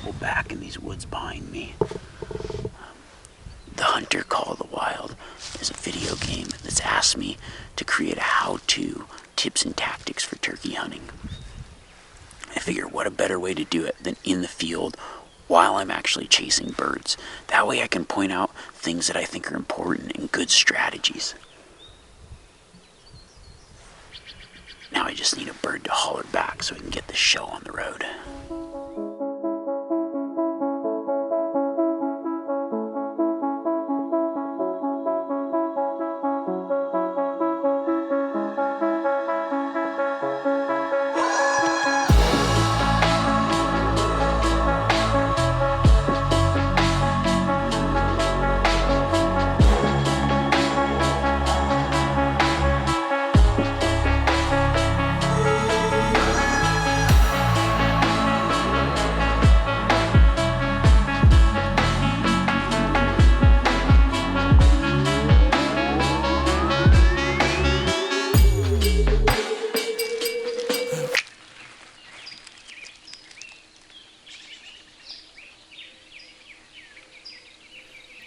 gobbled back in these woods behind me. The Hunter Call of the Wild is a video game that's asked me to create a how-to tips and tactics for turkey hunting. I figure what a better way to do it than in the field while I'm actually chasing birds. That way I can point out things that I think are important and good strategies. Now I just need a bird to holler back so we can get this show on the road.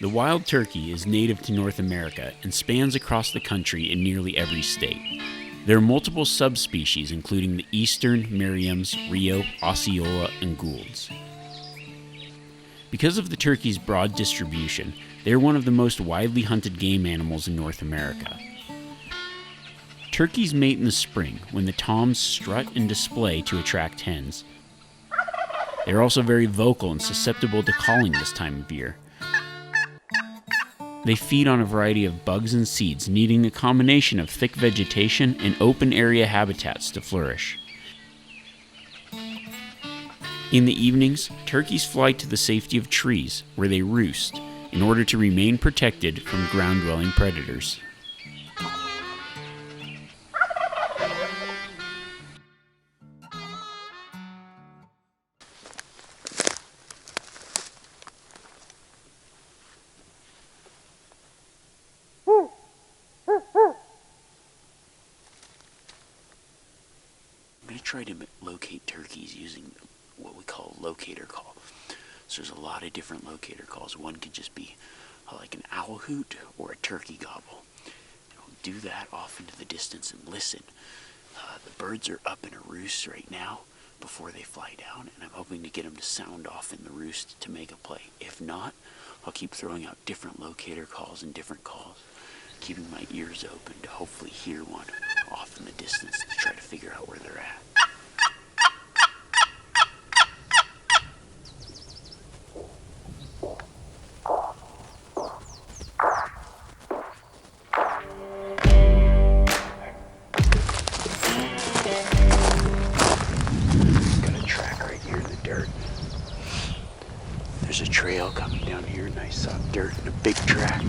The wild turkey is native to North America and spans across the country in nearly every state. There are multiple subspecies, including the eastern Merriam's, Rio, Osceola, and Gould's. Because of the turkey's broad distribution, they are one of the most widely hunted game animals in North America. Turkeys mate in the spring when the toms strut and display to attract hens. They are also very vocal and susceptible to calling this time of year. They feed on a variety of bugs and seeds, needing a combination of thick vegetation and open area habitats to flourish. In the evenings, turkeys fly to the safety of trees, where they roost, in order to remain protected from ground-dwelling predators. I'm going to try to locate turkeys using what we call a locator call. So there's a lot of different locator calls. One could just be like an owl hoot or a turkey gobble. I'll do that off into the distance and listen. The birds are up in a roost right now before they fly down, and I'm hoping to get them to sound off in the roost to make a play. If not, I'll keep throwing out different locator calls and different calls, keeping my ears open to hopefully hear one off in the distance to try to figure out where they're at. Got a track right here in the dirt. There's a trail coming down here, nice soft dirt and a big track.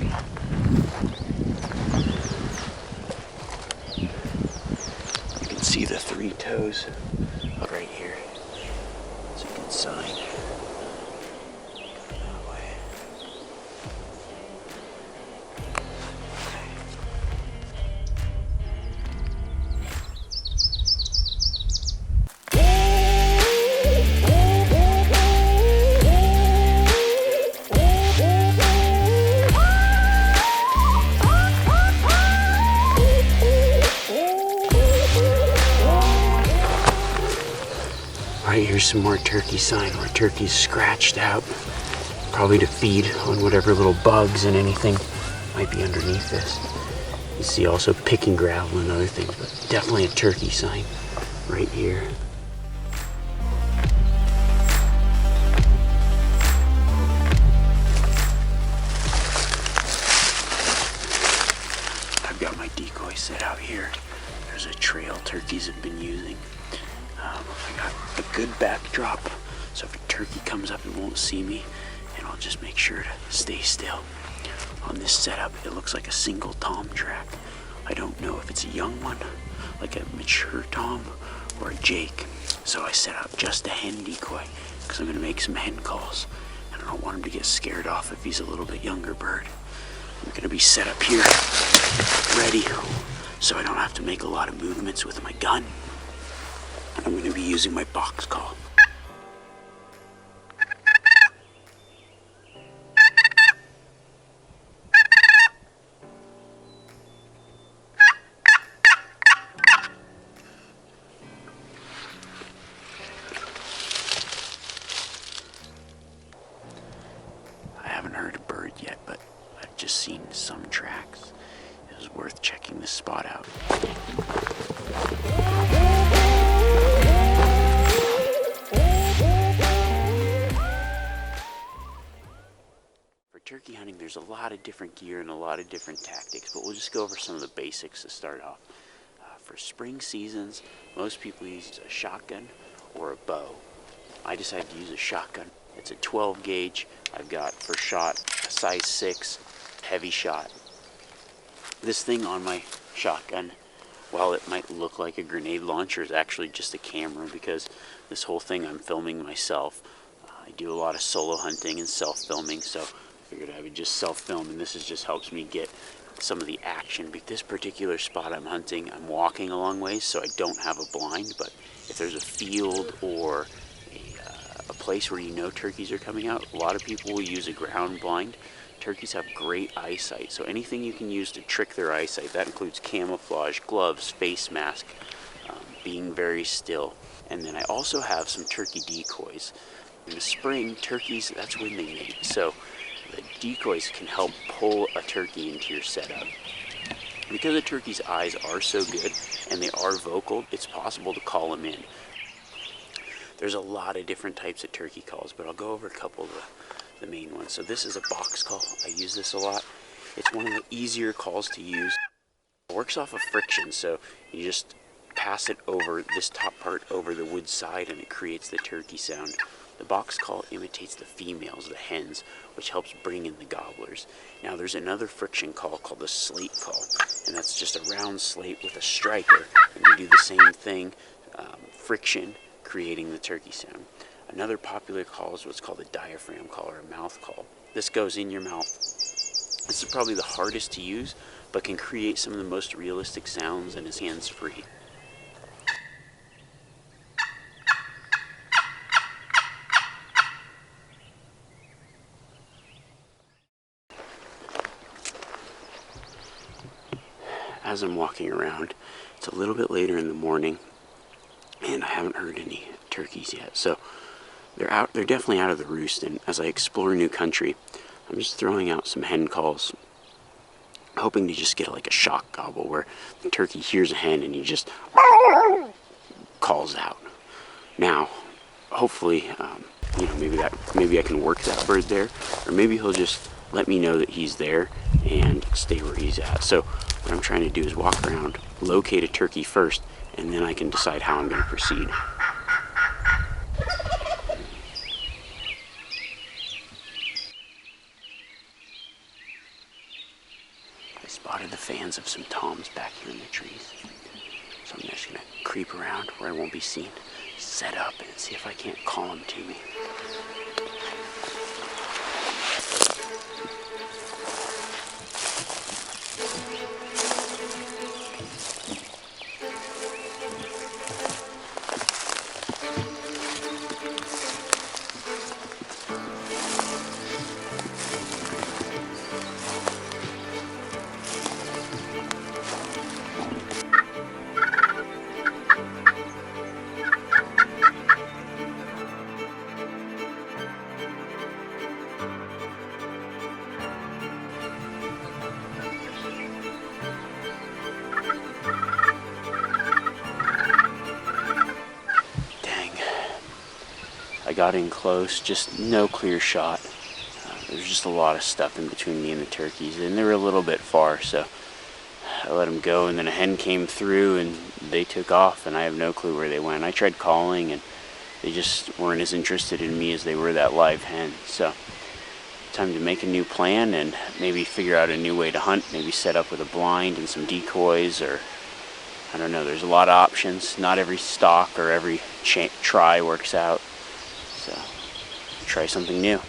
See the three toes right here. It's a good sign. That way. Right, here's some more turkey sign where turkey's scratched out, probably to feed on whatever little bugs and anything might be underneath this. You see also picking gravel and other things, but definitely a turkey sign right here. I've got my decoy set out here. There's a trail turkeys have been using. I got a good backdrop, so if a turkey comes up, it won't see me, and I'll just make sure to stay still. On this setup, it looks like a single tom track. I don't know if it's a young one, like a mature tom, or a jake. So I set up just a hen decoy, because I'm going to make some hen calls, and I don't want him to get scared off if he's a little bit younger bird. I'm going to be set up here, ready, so I don't have to make a lot of movements with my gun. I'm going to be using my box call. seen some tracks. It was worth checking this spot out. For turkey hunting, there's a lot of different gear and a lot of different tactics, but we'll just go over some of the basics to start off. For spring seasons, most people use a shotgun or a bow. I decided to use a shotgun. It's a 12 gauge. I've got for shot a size 6 heavy shot. This thing on my shotgun, while it might look like a grenade launcher, is actually just a camera, because this whole thing I'm filming myself. I do a lot of solo hunting and self-filming, so I figured I would just self-film, and this just helps me get some of the action. This particular spot I'm hunting, I'm walking a long ways, so I don't have a blind, but if there's a field or a place where you know turkeys are coming out, a lot of people will use a ground blind. Turkeys have great eyesight, so anything you can use to trick their eyesight, that includes camouflage, gloves, face mask, being very still. And then I also have some turkey decoys. In the spring, turkeys, that's when they mate, so the decoys can help pull a turkey into your setup. Because a turkey's eyes are so good and they are vocal, it's possible to call them in. There's a lot of different types of turkey calls, but I'll go over a couple of the main ones. So this is a box call. I use this a lot. It's one of the easier calls to use. It works off of friction, so you just pass it over this top part over the wood side and it creates the turkey sound. The box call imitates the females, the hens, which helps bring in the gobblers. Now there's another friction call called the slate call, and that's just a round slate with a striker, and you do the same thing, friction, creating the turkey sound. Another popular call is what's called a diaphragm call, or a mouth call. This goes in your mouth. This is probably the hardest to use, but can create some of the most realistic sounds and is hands-free. As I'm walking around, it's a little bit later in the morning, and I haven't heard any turkeys yet. So they're definitely out of the roost, and as I explore new country, I'm just throwing out some hen calls, hoping to just get like a shock gobble where the turkey hears a hen and he just calls out. Now, hopefully, maybe I can work that bird there, or maybe he'll just let me know that he's there and stay where he's at. So what I'm trying to do is walk around, locate a turkey first, and then I can decide how I'm going to proceed. I spotted the fans of some toms back here in the trees. So I'm just going to creep around where I won't be seen, set up, and see if I can't call them to me. I got in close, just no clear shot. There's just a lot of stuff in between me and the turkeys, and they were a little bit far, so I let them go, and then a hen came through and they took off, and I have no clue where they went. I tried calling, and they just weren't as interested in me as they were that live hen. So time to make a new plan and maybe figure out a new way to hunt, maybe set up with a blind and some decoys, or I don't know, there's a lot of options. Not every stalk or every try works out. So, try something new.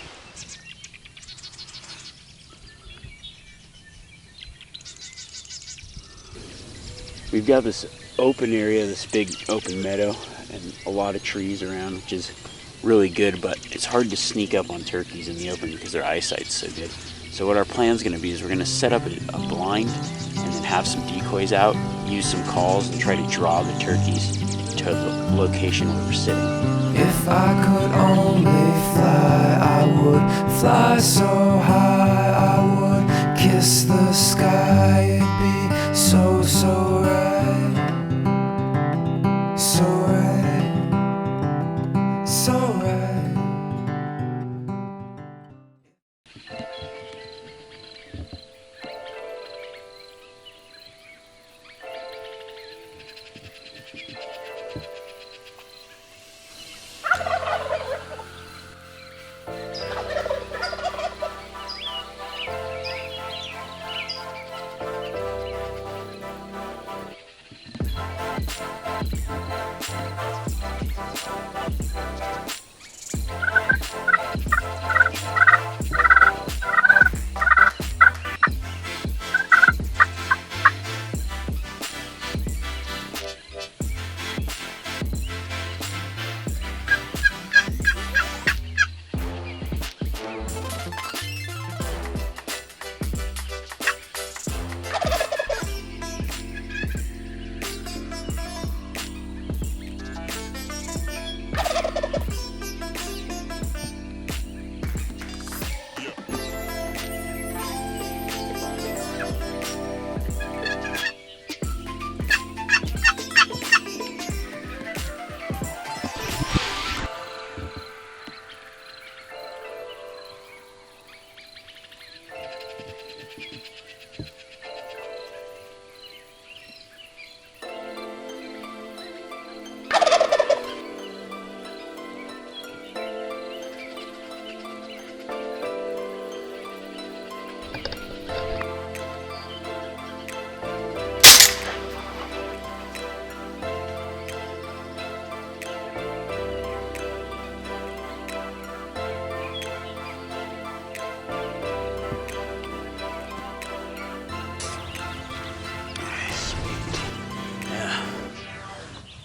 We've got this open area, this big open meadow, and a lot of trees around, which is really good, but it's hard to sneak up on turkeys in the open because their eyesight's so good. So what our plan's going to be is we're going to set up a blind and then have some decoys out, use some calls, and try to draw the turkeys to the location where we're sitting. If I could only fly, I would fly so high, I would kiss past the sky, it'd be so, so right. So right, so right.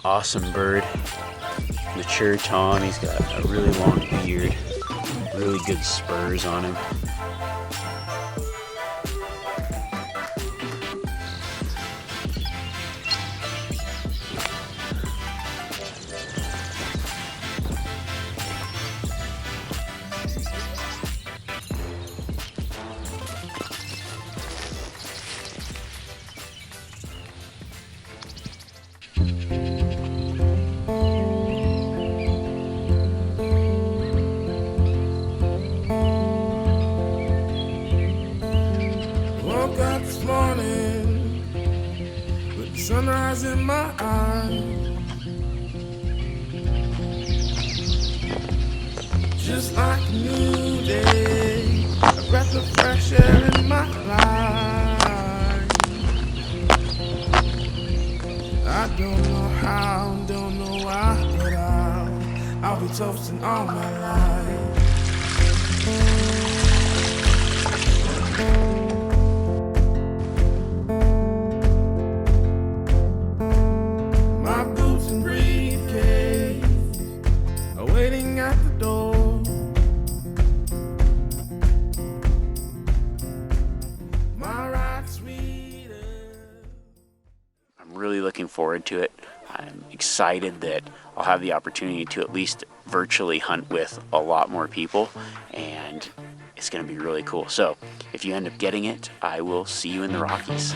Awesome bird. Mature Tom. He's got a really long beard. Really good spurs on him. Woke up this morning with the sunrise in my eyes, just like a new day, a breath of fresh air in my life. I don't know how, don't know why, but I'll be toasting all my life. My boots and briefcase are waiting at the door. My ride sweeter. I'm really looking forward to it. I'm excited that I'll have the opportunity to at least virtually hunt with a lot more people, and it's going to be really cool. So if you end up getting it, I will see you in the Rockies.